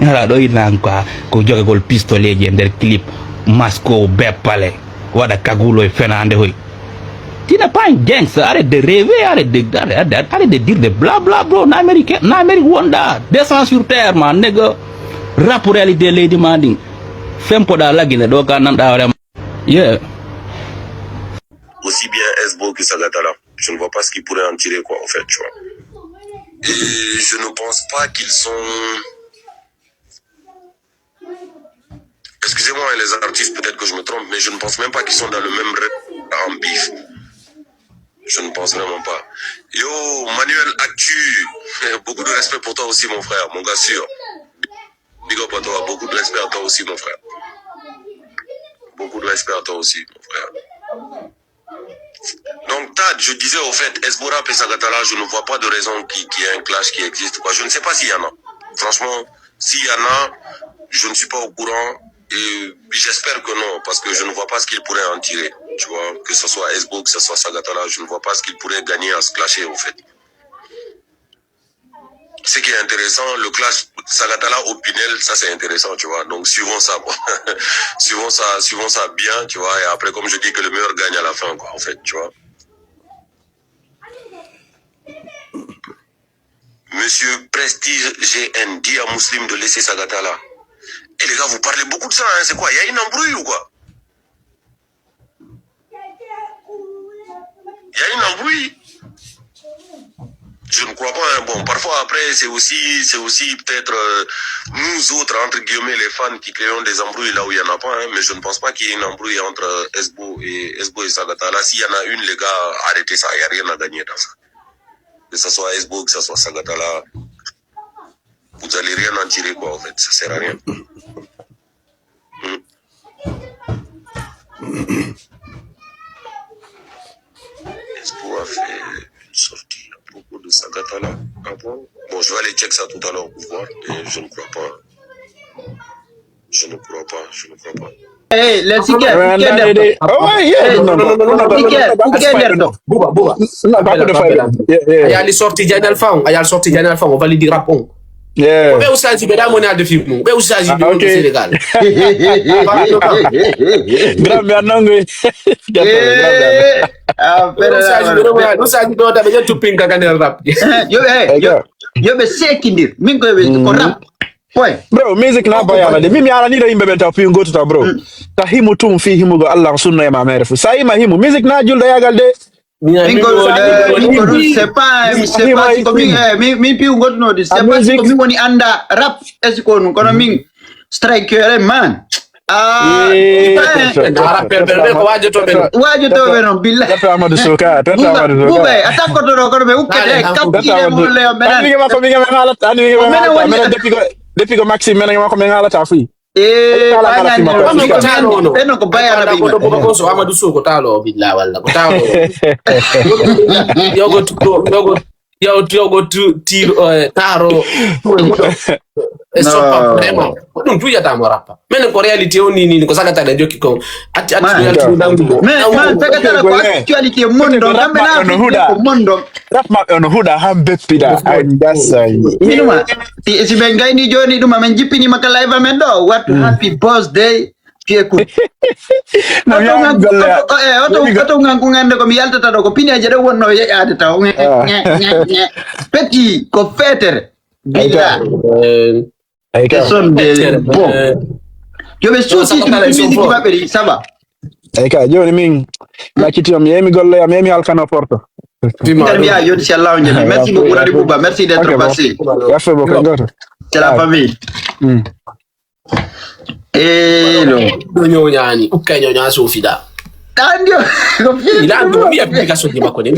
Hala do inanka ko joge gol pistolet je der clip masco bepale wada kagulo e fenande hoy. Tu n'es pas un gangster, arrête de rêver, arrête de dire des blabla bro, n'Amérique wanda, descends sur terre man, nigga. Rap pour réalité les demanding. Fais pour la guine do kananda wala. Yeah. Aussi bien Esbo que Sagatala. Je ne vois pas ce qu'ils pourraient en tirer quoi en fait, tu vois. Et je ne pense pas qu'ils sont... Excusez-moi les artistes, peut-être que je me trompe, mais je ne pense même pas qu'ils sont dans le même en bif. Je ne pense vraiment pas. Yo, Manuel Actu, beaucoup de respect pour toi aussi mon frère, mon gars sûr. Big up à toi, beaucoup de respect à toi aussi mon frère. Beaucoup de respect à toi aussi mon frère. Donc Tad, je disais au fait, Esbora et Sagatala, je ne vois pas de raison qu'il y ait un clash qui existe. Quoi. Je ne sais pas s'il y en a. Franchement, s'il y en a, je ne suis pas au courant. Et j'espère que non, parce que je ne vois pas ce qu'il pourrait en tirer. Tu vois, que ce soit Esbo, que ce soit Sagatala, je ne vois pas ce qu'il pourrait gagner à se clasher au fait. Ce qui est intéressant, le clash Sagatala au Pinel, ça c'est intéressant, tu vois. Donc suivons ça, quoi. suivons ça bien, tu vois. Et après, comme je dis, que le meilleur gagne à la fin, quoi, en fait, tu vois. Monsieur Prestige GN dit à Muslim de laisser Sagatala. Et les gars, vous parlez beaucoup de ça, hein, c'est quoi? Il y a une embrouille ou quoi? Il y a une embrouille? Je ne crois pas, hein. Bon, parfois après, c'est aussi peut-être nous autres, entre guillemets, les fans qui créons des embrouilles là où il n'y en a pas, hein, mais je ne pense pas qu'il y ait une embrouille entre Esbo et Sagatala. S'il y en a une, les gars, arrêtez ça, il n'y a rien à gagner dans ça. Que ce soit Esbo, que ce soit Sagatala, vous allez rien en tirer, quoi, en fait, ça sert à rien. Esbo a fait une sortie à propos de Sagatala. Ah bon? Bon, je vais aller check ça tout à l'heure pour voir, mais je ne crois pas. Je ne crois pas. Hey, let's get there. Oh yeah, no. Buba. Ayali sorti Janal Fang, on va lui dire rapon. Yeah. Be usazi be da monal de film. Be usazi be au Sénégal. Grave anango. Usazi do ta be tupin ka kan rap. Yo be sekindir. Min ko be ko rap. Bro, music na bayana de mimi ala ni da yimbe beta fu ngoto ta bro. Ta himu tum fi himu go Allah sunna e ma merefu. Sa ima himu music na julda yagal de. C'est pas mi più godno di c'est pas comme woni anda rap esiko no kono min striker man wajo to be no billah tata Amadou Soka bube atakko to ko be ukede kapire mo le mena ani ma ko mi ngala ani ma depuis que Maxime mena ma ko mi ngala ta fu eno ko bayana bi ko so Amadou Soko talo billah walla ko talo yogo tiro taro so pas vraiment donc tu ya ta morapa men ko réalité on ni ko sakata da jokki ko atti reality dangu mais sakata ko actualité mondo ramena ko mondo rap on huda hambe pida andasa minuma ti si bengay ni joni duma men jippini maka live men do what happy birthday écoute oto ngangu ngande ko mi yaltata do ko pineje de wonno yeade taw petit ko fetere bila ay son de bon yo be souci musique mabbe ça va ay ka joni min makiti am yemi golle am yemi alkano porto bien yo inshallah merci beaucoup Radi Bouba merci d'être passé merci beaucoup c'est la famille no nyani ukanya sofida tandio mi application di makone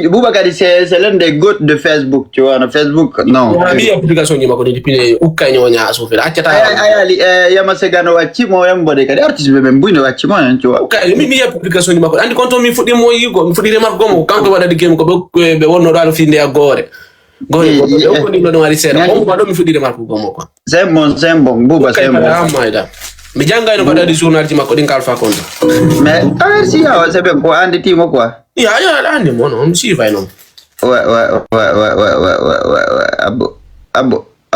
Boubacar c'est l'un des goats de Facebook tu vois, Facebook non mi application di makone dipine ukanya sofida acata ayali yamasegano wachimo yambode kadi artiste be mbune wachimo tu vois mi application di makone andi konto mi fudi mo yigo mi fudi remar gomo kanko wada di game ko be wonno dal finde agore Gori ko ni no ngari sera on ba do mi fudire marko gomo ko c'est bon Bouba c'est bon amaida mi jangay no bada di journal ti makko din kalfa konta mais merci ya c'est bien ko andi ti mo quoi ya andi mo no mi si fay no ouais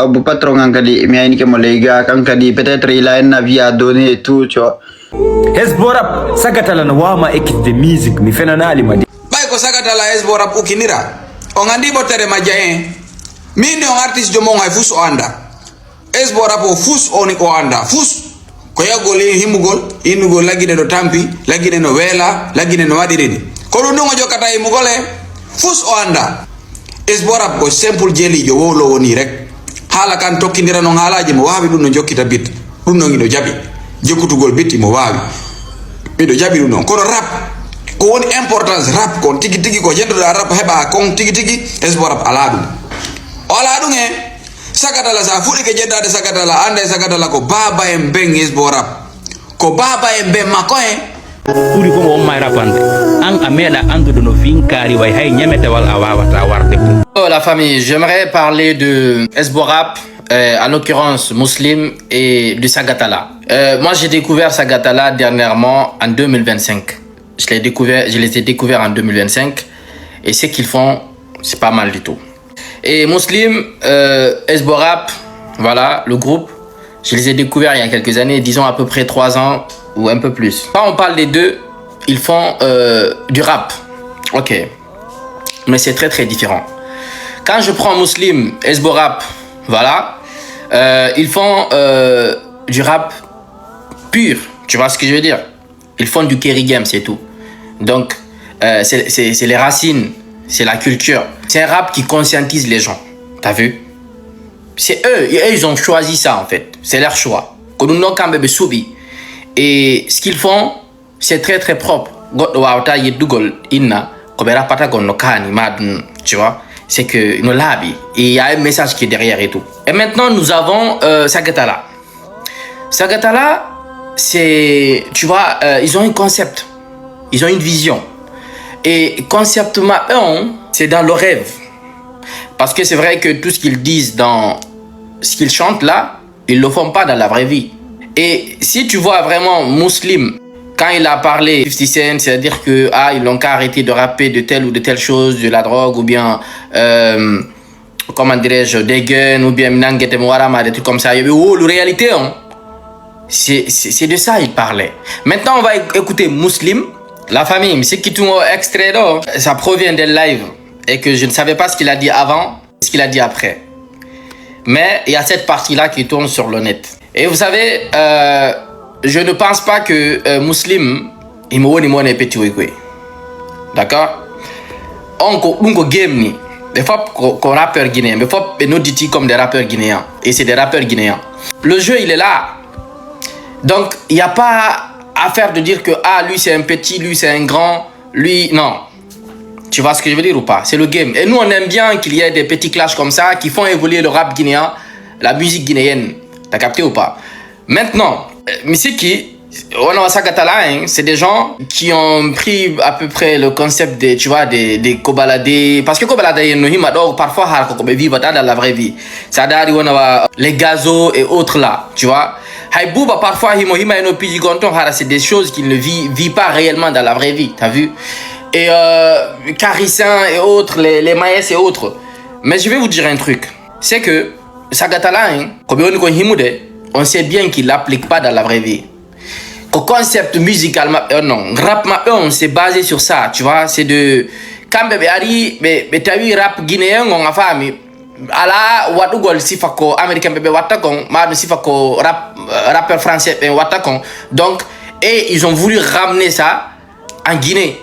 Abu patron kadi mi ke molega kan kadi peut-être il a un avis à donner et tout, tu vois. Hezborap sakatala na wama ekit de music mi fenana ali madi. Bay ko sakatala Hezborap ukinira. Ongandi botere majaen. Mini on artist jomo ngai fus o anda. Hezborap o fus oni o anda. Fus ko yagoli himugol inugol lagine do tampi lagine no wela lagine no wadireni. Ko do ngo jokata himugole fus o anda. Hezborap ko simple jeli jo wolo woni rek. Hala kan tokkindira no halaji mo wawi dum no jokkita bit. Dum no ngido jabi. Jokutugol biti mo wawi. Mido jabi dum non. Kono rap ko woni importance rap kon tigi tigi ko jendo rap heba kon tigi tigi Hezborap aladum. Aladum e sakatala sa fudi ke jedade sakatala ande sakatala ko baba en beng Hezborap. Ko baba en beng makoe. Uri ko mo may rapande. Ang amela andu no finkari way hay nyamete wal awawata warde. Oh la famille, j'aimerais parler de Hezborap, en l'occurrence Muslim et de Sagatala. Moi j'ai découvert Sagatala dernièrement en 2025. Je les ai découverts en 2025 et ce qu'ils font, c'est pas mal du tout. Et Muslim, Hezborap, voilà, le groupe, je les ai découverts il y a quelques années, disons à peu près 3 ans ou un peu plus. Quand on parle des deux, ils font du rap, ok, mais c'est très très différent. Quand je prends Muslim, Hezborap, voilà, ils font du rap pur, tu vois ce que je veux dire? Ils font du Kerry Game, c'est tout. Donc, c'est les racines, c'est la culture. C'est un rap qui conscientise les gens, t'as vu? C'est eux, ils ont choisi ça en fait, c'est leur choix. Et ce qu'ils font, c'est très très propre. Tu vois? C'est que nous l'habillons. Et il y a un message qui est derrière et tout. Et maintenant, nous avons Sagatala. Sagatala, c'est... Tu vois, ils ont un concept. Ils ont une vision. Et conceptement, c'est dans le rêve. Parce que c'est vrai que tout ce qu'ils disent dans ce qu'ils chantent là, ils ne le font pas dans la vraie vie. Et si tu vois vraiment Muslim, quand il a parlé 50 Cent, c'est-à-dire que ils n'ont qu'à arrêter de rapper de telle ou de telle chose, de la drogue ou bien comment dirais-je, des guns ou bien Minangete Mwarama, des trucs comme ça. Oh, la réalité, c'est de ça il parlait. Maintenant, on va écouter Muslim, la famille, c'est qui tout extrait là, ça provient d'un live et que je ne savais pas ce qu'il a dit avant, ce qu'il a dit après. Mais il y a cette partie-là qui tourne sur le net. Et vous savez, je ne pense pas que Muslim, il me petit wikwe. D'accord? On game ni. Des fois, qu'on rappeur guinéen, des fois, nous dit comme des rappeurs guinéens. Et c'est des rappeurs guinéens. Le jeu, il est là. Donc, il n'y a pas affaire de dire que lui c'est un petit, lui c'est un grand, lui, non. Tu vois ce que je veux dire ou pas? C'est le game. Et nous, on aime bien qu'il y ait des petits clashs comme ça qui font évoluer le rap guinéen, la musique guinéenne. T'as capté ou pas? Maintenant, Misiki, c'est des gens qui ont pris à peu près le concept des, tu vois, des kobalade. Parce que kobalade, parfois, vivent dans la vraie vie. C'est-à-dire, les gazos et autres là, tu vois. Parfois, c'est des choses qu'il ne vit pas réellement dans la vraie vie, t'as vu? Et Carissin et autres, les maïs et autres. Mais je vais vous dire un truc. C'est que Sagatala, on sait bien qu'il l'applique pas dans la vraie vie. Le concept musical, non, rap, on s'est basé sur ça, tu vois, c'est de... Quand bébé Ari, mais t'as vu rap guinéen, on a fait, ala, wadugol sifako, américain bébé watakon, madu sifako, rappeur français, watakon. Donc, et ils ont voulu ramener ça en Guinée.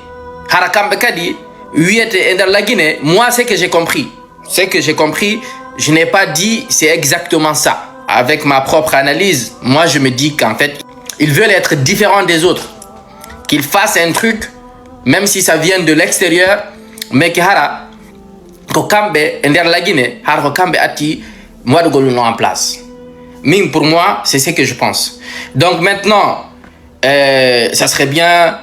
Harakam Bekadi, oui, était dans la Guinée. Moi, c'est que j'ai compris. Je n'ai pas dit c'est exactement ça. Avec ma propre analyse, moi, je me dis qu'en fait, ils veulent être différents des autres. Qu'ils fassent un truc, même si ça vient de l'extérieur, mais que hara, kokambe, dans la Guinée, hara kokambe ati, moi de golou en place. Même pour moi, c'est ce que je pense. Donc maintenant, ça serait bien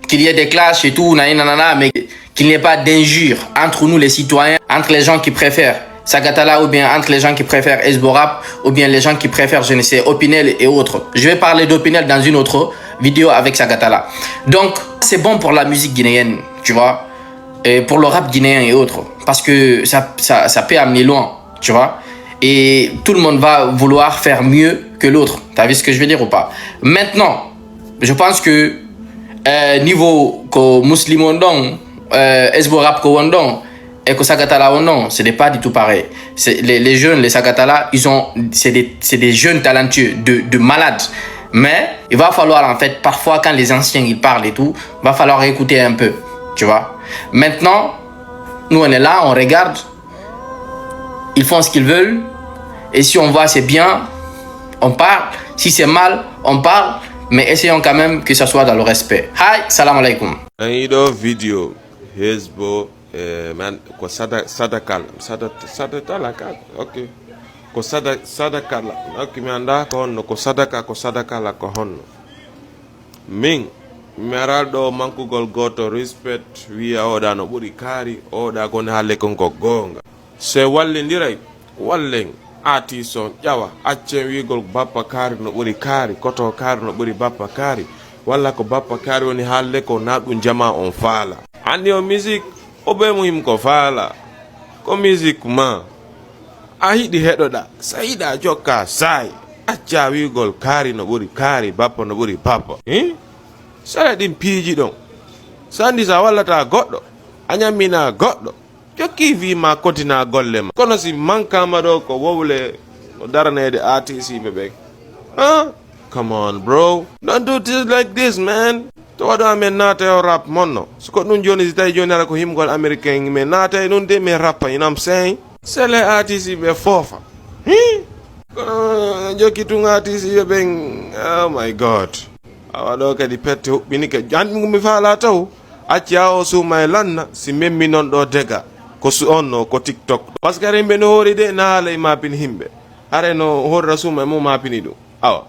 qu'il y ait des clashs et tout, mais qu'il n'y ait pas d'injures entre nous les citoyens, entre les gens qui préfèrent Sagatala ou bien entre les gens qui préfèrent Hezborap ou bien les gens qui préfèrent, je ne sais, Opinel et autres. Je vais parler d'Opinel dans une autre vidéo avec Sagatala. Donc, c'est bon pour la musique guinéenne, tu vois, et pour le rap guinéen et autres, parce que ça peut amener loin, tu vois. et tout le monde va vouloir faire mieux que l'autre. T'as vu ce que je veux dire ou pas? Maintenant, je pense que niveau que musulman donc esbo rap ko wondon et que Sagatala wondon, ce n'est pas du tout pareil. Les jeunes, les Sagatala, c'est des jeunes talentueux, de malades. Mais il va falloir en fait parfois quand les anciens ils parlent et tout, va falloir écouter un peu, tu vois. Maintenant, nous on est là, on regarde, ils font ce qu'ils veulent et si on voit c'est bien, on parle. Si c'est mal, on parle. Mais essayons quand même que ça soit dans le respect. Hi, salam alaikum. Aido video Hezbo man ko sadakal okay ko sadakala okay mi anda ko honno ko sadakala ko honno min meraldo mankugol goto respect wiya oda no buri kari oda gon halle kon ko gonga se wallindiray wallen artison ƴawa accen wigol bappa kaari no ɓuri kaari koto kaari no ɓuri bappa kaari walla ko bappa kaari woni haalle ko na ɗum jama on faala andi o musique o ɓe muhim ko faala ko musique ma a hiɗi heɗoɗa sa yiɗa jokka saay acca wigol kaari no ɓuri kaari bappa no ɓuri bappa sara ɗin piiji ɗon sandi sa wallata goɗɗo a ñammina goɗɗo jokki wima kontina golle ma kono si mankama ɗo ko wowle no daranede artiste ɓe come on bro, don't do this like this man. To waɗo amen naata o rap monno siko ɗum joni si tawi joni ara ko himgol américain me naata e ɗum de mi rappa, you know what I'm saying? Sele artiste ɓe foofa kono jokki tun artiste ɓen oh my god awa ɗo kadi pette huɓɓini ka janɗi mi faala taw acci a o suuma e lanna si memmi non ɗo dega ko su onno ko tiktok par ce que ara yimɓe no hoori de na haala e mapini himɓe are no horra suuma e mo mapini ɗum awa